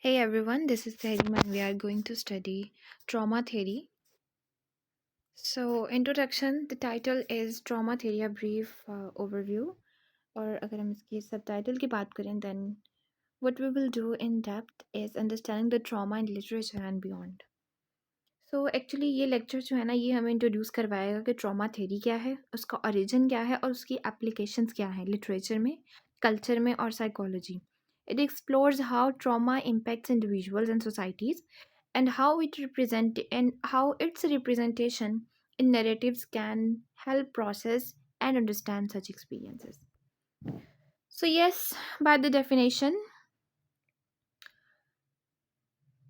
Hey everyone, this is Tehrim and we are going to study trauma theory. So, introduction, the title is Trauma Theory, a brief overview. और अगर हम इसकी subtitle की बात करें, then what we will do in depth is understanding the trauma in literature and beyond. So actually ये lecture जो है ना ये हमें इंट्रोड्यूस करवाएगा कि ट्रॉमा थेरी क्या है, उसका ओरिजिन क्या है और उसकी एप्लीकेशंस क्या है लिटरेचर में, कल्चर में और psychology. It explores how trauma impacts individuals and societies and how its representation in narratives can help process and understand such experiences. So yes, by the definition,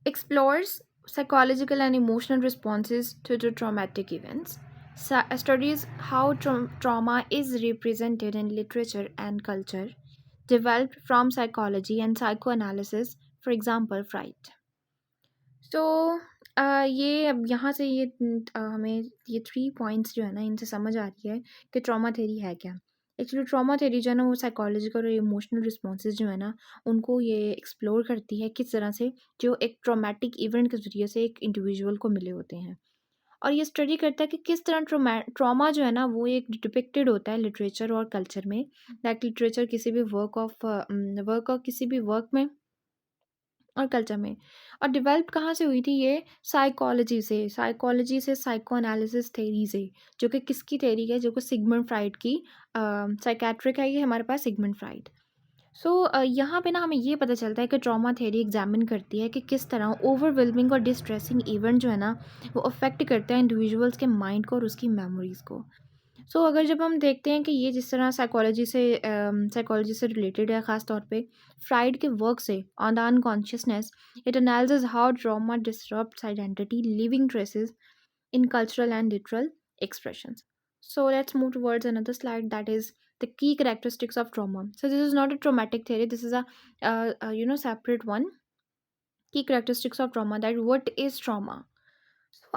explores psychological and emotional responses to the traumatic events, studies how trauma is represented in literature and culture, developed from psychology and psychoanalysis, for example, Freud. तो ये अब यहाँ से ये हमें ये 3 points जो है ना इनसे समझ आ रही है कि ट्रॉमा थ्योरी है क्या। एक्चुअली ट्रॉमा थ्योरी जो है ना वो साइकोलॉजिकल और इमोशनल रिस्पॉन्सेज जो है ना उनको ये एक्सप्लोर करती है किस तरह से जो एक ट्रॉमेटिक इवेंट के ज़रिए से एक इंडिविजुअल को मिले होते हैं। और ये स्टडी करता है कि किस तरह ट्रॉमा जो है ना वो एक डिपिक्टेड होता है लिटरेचर और कल्चर में, दैट लिटरेचर किसी भी वर्क में और कल्चर में। और डेवलप कहाँ से हुई थी ये? साइकोलॉजी से साइको एनालिसिस थ्योरी से, जो कि किसकी थ्योरी है? जो कि सिगमंड फ्राइड की साइकेट्रिक है ये हमारे पास सिगमंड फ्राइड। सो यहाँ पे ना हमें ये पता चलता है कि ट्रॉमा थ्योरी एग्जामिन करती है कि किस तरह ओवरवेलमिंग और डिस्ट्रेसिंग इवेंट जो है ना वो अफेक्ट करते हैं इंडिविजुअल्स के माइंड को और उसकी मेमोरीज को। अगर जब हम देखते हैं कि ये जिस तरह साइकोलॉजी से रिलेटेड है, ख़ास तौर पे फ्राइड के वर्क से on the unconsciousness, it analysis how trauma disrupts identity, living traces in cultural and literal expressions. So let's move towards another slide, that is the key characteristics of trauma. So this is not a traumatic theory. This is a separate one. Key characteristics of trauma. That what is trauma? So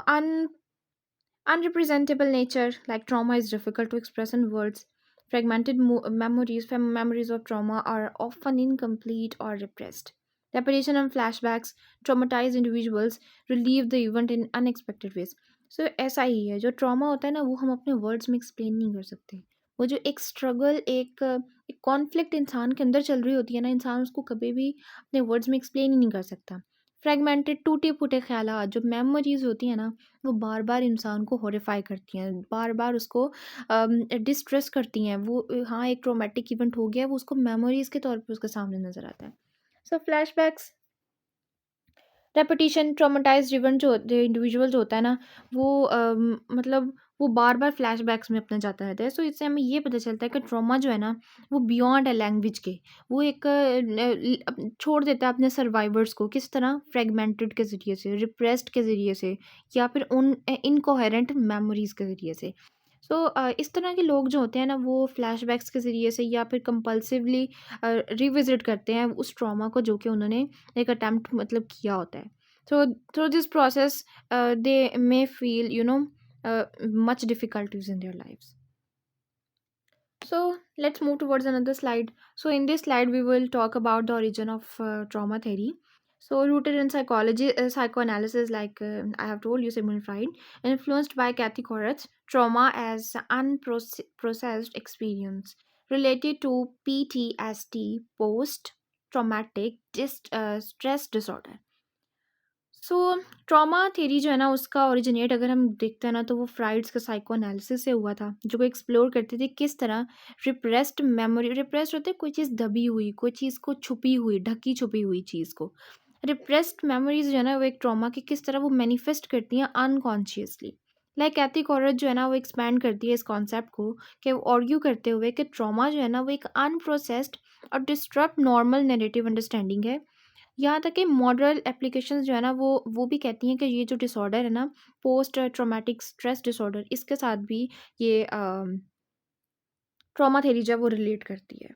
unrepresentable nature, like trauma is difficult to express in words. Fragmented memories of trauma are often incomplete or repressed. Repetition and flashbacks, traumatized individuals relieve the event in unexpected ways. ऐसा ही है, जो trauma होता है ना वो हम अपने words में एक्सप्लेन नहीं कर सकते। वो जो एक स्ट्रगल, एक कॉन्फ्लिक्ट इंसान के अंदर चल रही होती है ना, इंसान उसको कभी भी अपने वर्ड्स में एक्सप्लेन ही नहीं कर सकता। फ्रेगमेंटेड, टूटे फूटे ख्यालात, जो मेमोरीज होती हैं ना वो बार-बार इंसान को हॉरिफ़ाई करती हैं, बार-बार उसको डिस्ट्रेस करती हैं। वो हाँ, एक ट्रॉमेटिक इवेंट हो गया है, वो उसको मेमोरीज़ के तौर पे उसके सामने नज़र आता है। फ्लैशबैक्स, रेपिटिशन, ट्रॉमेटाइज़्ड इवेंट जो इंडिविजुअल जो होता है ना, वो मतलब वो बार-बार फ्लैशबैक्स में अपना जाता रहता है। इससे हमें ये पता चलता है कि ट्रॉमा जो है ना, वो बियॉन्ड है लैंग्वेज के। वो एक छोड़ देता है अपने सर्वाइवर्स को, किस तरह? फ्रैगमेंटेड के ज़रिए से, रिप्रेस्ड के ज़रिए से, या फिर उन इनकोहेरेंट मेमोरीज़ के ज़रिए से। इस तरह के लोग जो होते हैं ना वो फ्लैशबैक्स के ज़रिए से या फिर कंपल्सिवली रिविज़िट करते हैं उस ट्रॉमा को जो कि उन्होंने एक अटेम्प्ट मतलब किया होता है। Through this process they may feel much difficulties in their lives. So let's move towards another slide. So in this slide we will talk about the origin of trauma theory. So rooted in psychology, psychoanalysis, like I have told you, Sigmund Freud, influenced by Kathy Koretz, trauma as unprocessed experience related to PTSD, post traumatic stress disorder. So trauma theory जो है ना उसका originate अगर हम देखते हैं ना तो वो फ्राइड्स का साइको एनालिसिस से हुआ था, जो को एक्सप्लोर करते थे किस तरह रिप्रेस्ड मेमोरी, रिप्रेस्ड होते कोई चीज़ दबी हुई, कोई चीज़ को छुपी हुई, ढकी छुपी हुई चीज़ को, रिप्रेस्ड मेमोरीज जो है ना वो एक ट्रॉमा की किस तरह वो मैनिफेस्ट करती हैं अनकॉन्शियसली। लाइक कैथी कॉरत जो है ना वो एक्सपैंड करती है इस कॉन्सेप्ट को, कि वो आर्ग्यू करते हुए कि ट्रॉमा जो है ना वो एक अनप्रोसेस्ड और डिस्टर्ब नॉर्मल नेरेटिव अंडरस्टैंडिंग है। यहाँ तक कि मॉडल एप्लीकेशंस जो है ना वो भी कहती हैं कि ये जो डिसऑर्डर है ना, पोस्ट ट्रॉमेटिक स्ट्रेस डिसऑर्डर, इसके साथ भी ये ट्रॉमा थ्योरी जो है वो रिलेट करती है।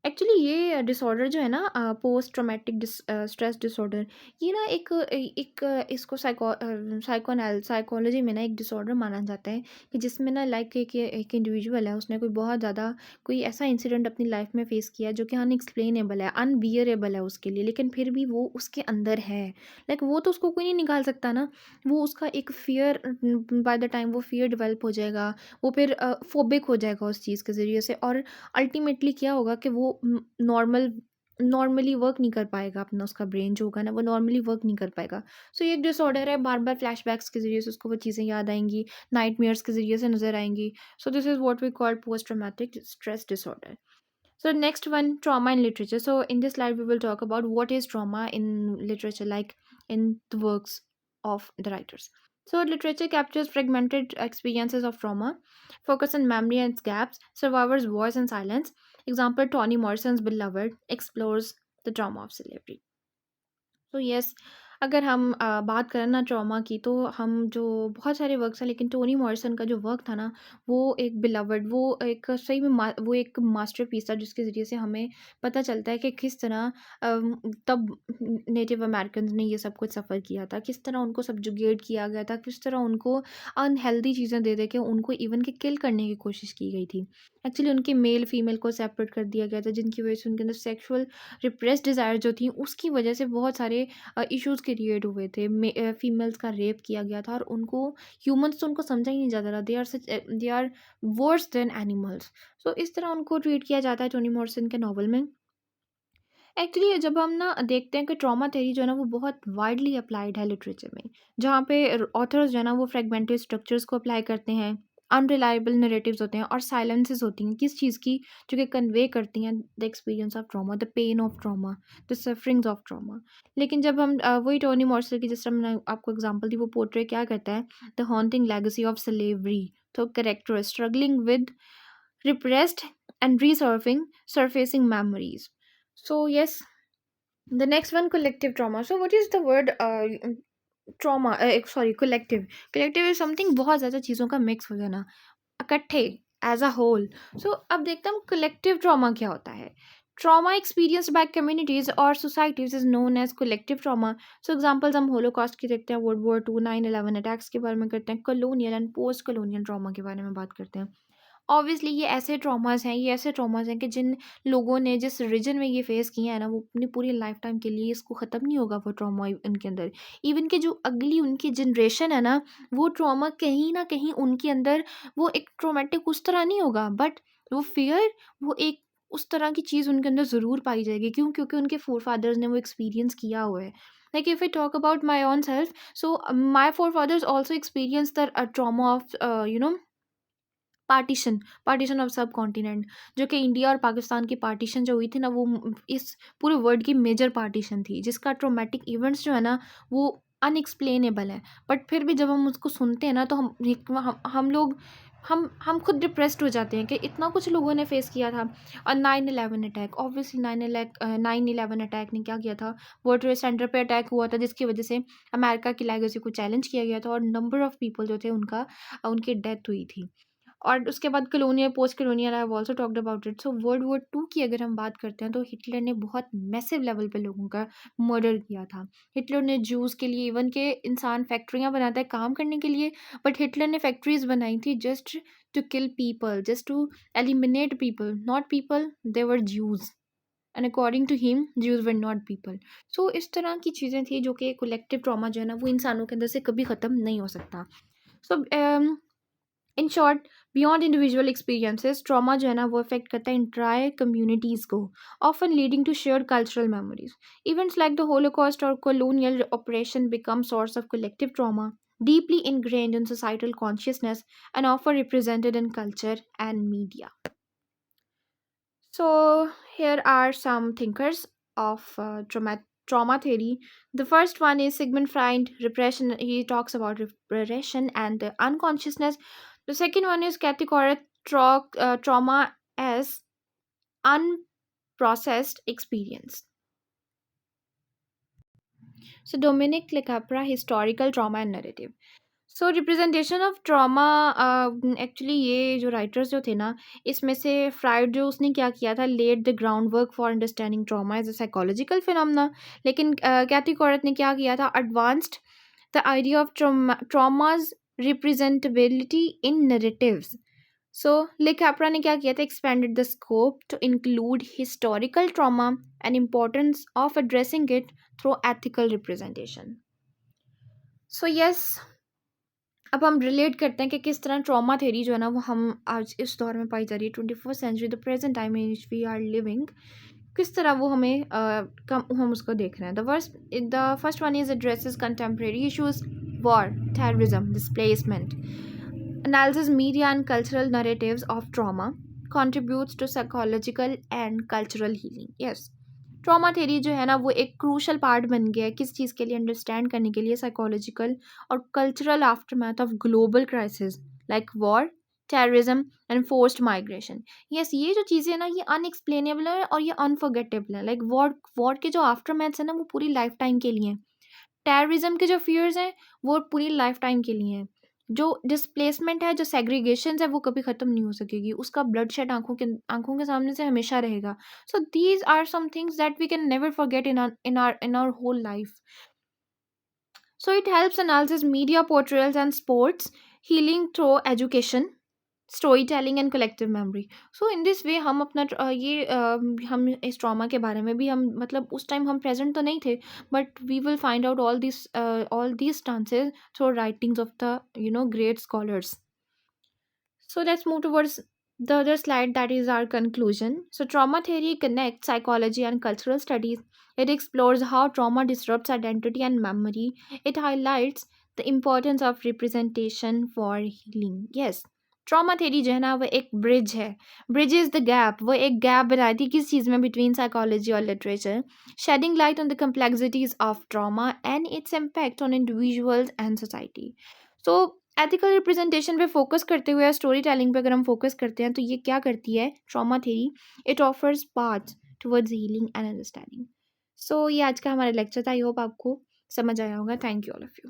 एक्चुअली ये डिसऑर्डर जो है ना, पोस्ट ट्रॉमेटिक स्ट्रेस डिसऑर्डर, ये ना इसको साइकोलॉजी में ना एक डिसऑर्डर माना जाता है कि जिसमें ना लाइक एक इंडिविजुअल है, उसने कोई बहुत ज़्यादा कोई ऐसा इंसिडेंट अपनी लाइफ में फेस किया जो कि अनएक्सप्लेनेबल है, अनबियरेबल है उसके लिए, लेकिन फिर भी वो उसके अंदर है। लाइक वो तो उसको कोई नहीं निकाल सकता ना। वो उसका एक फियर, बाय द टाइम वो फियर डेवलप हो जाएगा, वो फिर फोबिक हो जाएगा उस चीज़ के ज़रिए से, और अल्टीमेटली क्या होगा कि वो नॉर्मली वर्क नहीं कर पाएगा, अपना उसका ब्रेन जो होगा ना वो नॉर्मली वर्क नहीं कर पाएगा। सो ये एक डिसऑर्डर है, बार बार फ्लैशबैक्स के ज़रिए से उसको वो चीज़ें याद आएंगी, नाइटमेयर्स के ज़रिए से नज़र आएंगी। So this is what we call post traumatic stress disorder. So next one, trauma in literature. So in this slide, we will talk about what is trauma in literature, like in the works of the writers. So literature captures fragmented experiences of trauma, focus on memory and its gaps, survivors' voice and silence. Example: Toni Morrison's Beloved explores the trauma of slavery. तो yes, अगर हम बात करें ना trauma की, तो हम जो बहुत सारे वर्क्स हैं, लेकिन टोनी मॉरिसन का जो वर्क था ना, वो एक बिलवड, वो एक सही में वो एक मास्टरपीस था, जिसके ज़रिए से हमें पता चलता है कि किस तरह तब नेटिव अमेरिकन ने ये सब कुछ सफ़र किया था, किस तरह उनको सब्जुगेट किया गया था, किस तरह उनको अनहेल्दी चीज़ें दे दे के उनको इवन के किल करने की कोशिश की गई थी। एक्चुअली उनके मेल फीमेल को सेपरेट कर दिया गया था, जिनकी वजह से उनके अंदर सेक्सुअल रिप्रेस डिज़ायर जो थी, उसकी वजह से बहुत सारे इश्यूज़ क्रिएट हुए थे। फीमेल्स का रेप किया गया था, और उनको ह्यूमन्स तो उनको समझा ही नहीं जाता था, they are worse than animals. So इस तरह उनको ट्रीट किया जाता है टोनी मॉर्सन के नॉवल में। एक्चुअली जब हम ना देखते हैं कि ट्रॉमा थ्योरी जो है ना वो बहुत वाइडली अप्लाइड है लिटरेचर में, जहाँ पे ऑथर्स जो है ना वो फ्रेगमेंटेड स्ट्रक्चर्स को अप्लाई करते हैं, अनरिलायबल नरेटिव्स होते हैं, और साइलेंसेस होती हैं किस चीज़ की, जो कि कन्वे करती हैं the experience of trauma, the pain of trauma, the sufferings of trauma. लेकिन जब हम वही टोनी मॉर्सल की, जिस तरह मैंने आपको एग्जांपल दी, वो पोर्ट्रे क्या करता है, the haunting legacy of slavery. तो character struggling with repressed and surfacing memories. So yes, the next one, collective trauma. So what is the word trauma, sorry, collective. Collective is something बहुत ज़्यादा चीज़ों का mix हो जाना, इकट्ठे, as a whole. सो अब देखते हैं हम कलेक्टिव ट्रॉमा क्या होता है। ट्रॉमा एक्सपीरियंस बाय कम्युनिटीज और societies is known as collective trauma. So examples हम होलोकॉस्ट की देखते हैं, वर्ल्ड वॉर 2, 9/11 अटैक्स के बारे में करते हैं, colonial and post colonial trauma के बारे में बात करते हैं। ऑब्वियसली ये ऐसे ट्रॉमास हैं, ये ऐसे ट्रॉमास हैं कि जिन लोगों ने जिस रीजन में ये फेस किया है ना, वो अपनी पूरी लाइफ टाइम के लिए इसको ख़त्म नहीं होगा वो ट्रॉमा उनके अंदर। इवन कि जो अगली उनकी जनरेशन है ना, वो ट्रॉमा कहीं ना कहीं उनके अंदर वो एक ट्रोमेटिक उस तरह नहीं होगा, बट वो फियर, वो एक उस तरह की चीज़ उनके अंदर ज़रूर पाई जाएगी। क्यों? क्योंकि उनके फोर फादर्स ने वो एक्सपीरियंस किया हुआ है। Like if I talk about my own self, so my four fathers also experience the trauma of partition, partition of subcontinent, जो कि इंडिया और पाकिस्तान की पार्टीशन जो हुई थी ना, वो इस पूरे वर्ल्ड की मेजर पार्टीशन थी, जिसका ट्रोमेटिक इवेंट्स जो है ना वो अनएक्सप्लेनेबल है। बट फिर भी जब हम उसको सुनते हैं ना, तो हम लोग हम खुद डिप्रेस्ड हो जाते हैं कि इतना कुछ लोगों ने फेस किया था। और 9/11 अटैक, ऑब्वियसली 9/11 अटैक ने क्या किया था, वर्ल्ड ट्रेड सेंटर पे अटैक हुआ था, जिसकी वजह से अमेरिका की लेगेसी को चैलेंज किया गया था, और नंबर ऑफ पीपल जो थे उनकी डेथ हुई थी। और उसके बाद colonial, post colonial, I have also talked about it. So world war 2 की अगर हम बात करते हैं, तो हिटलर ने बहुत मैसिव लेवल पे लोगों का मर्डर किया था। हिटलर ने ज्यूज़ के लिए, इवन के इंसान फैक्ट्रियाँ बनाता है काम करने के लिए, बट हिटलर ने फैक्ट्रीज़ बनाई थी just to kill people, just to eliminate people, not people, they were Jews, and according to him Jews were not people. So इस तरह की चीज़ें थी, जो कि कलेक्टिव ट्रॉमा जो है ना वो इंसानों के अंदर से कभी ख़त्म नहीं हो सकता। So in short, beyond individual experiences, trauma जो है ना वो अफेक्ट करता है इंटायर कम्युनिटीज़ को, often leading to shared cultural memories. Events like the holocaust और colonial oppression become source of collective trauma, deeply ingrained in societal consciousness and often represented in culture and media. So here are some thinkers of trauma theory. The first one is Sigmund Freud, repression. He talks about repression and the unconsciousness. The second one is Kathy Koret, trauma as unprocessed experience. So Dominic Lecapra, historical trauma and narrative. So representation of trauma, actually ये जो writers जो थे ना, इसमें से fried जो उसने क्या किया था, laid the ground work for understanding trauma as a psychological phenomena. लेकिन कैथी कॉरेट ने क्या किया था, advanced the idea of trauma's representability in narratives. So LaCapra ने क्या किया था, expanded the scope to include historical trauma and importance of addressing it through ethical representation. So yes, अब हम रिलेट करते हैं कि किस तरह ट्रॉमा थ्योरी जो है ना, वो हम आज इस दौर में पाई जा रही है, 21st century, the present time in which we are living, किस तरह वो हमें हम उसको देख रहे हैं। The first one is addresses contemporary issues, war, terrorism, displacement, analyzes media and cultural narratives of trauma, contributes to psychological and cultural healing. Yes, trauma theory जो है ना, वो एक क्रूशल पार्ट बन गया है किस चीज़ के लिए, अंडरस्टैंड करने के लिए साइकोलॉजिकल और cultural aftermath of global crisis like war, terrorism and forced migration. Yes, ये जो चीज़ें हैं ना, ये अनएक्सप्लेनेबल है और ये अनफॉरगेटेबल है। लाइक वॉर वॉर के जो आफ्टरमैथ्स हैं ना, वो पूरी लाइफ टाइम के लिए हैं। टेररिज्म के जो फियर्स हैं, वो पूरी लाइफ टाइम के लिए हैं। जो डिस्प्लेसमेंट है, जो सेग्रीगेशन है, वो कभी ख़त्म नहीं हो सकेगी। उसका ब्लड शेड आंखों के सामने से हमेशा रहेगा। So these are some things that we can never forget in our whole life. So it helps analysis media portrayals and sports, healing through education, story telling and collective memory. So in this way हम अपना हम इस trauma के बारे में भी हम मतलब उस टाइम हम प्रेजेंट तो नहीं थे, but we will find out all this stances through writings of the great scholars. So let's move towards the other slide, that is our conclusion. So trauma theory connects psychology and cultural studies. It explores how trauma disrupts identity and memory. It highlights the importance of representation for healing. Yes, trauma theory जो है ना, वो एक bridge है, bridge is the gap. वो एक gap बनाई थी किस चीज़ में, बिटवीन साइकोलॉजी और literature, shedding light on the complexities of trauma and its impact on individuals and society. So ethical representation पे फोकस करते हुए, स्टोरी टेलिंग पे अगर हम फोकस करते हैं, तो ये क्या करती है trauma theory, it offers paths towards healing and understanding. So ये आज का हमारा लेक्चर था। आई होप आपको समझ आया होगा। Thank you all of you.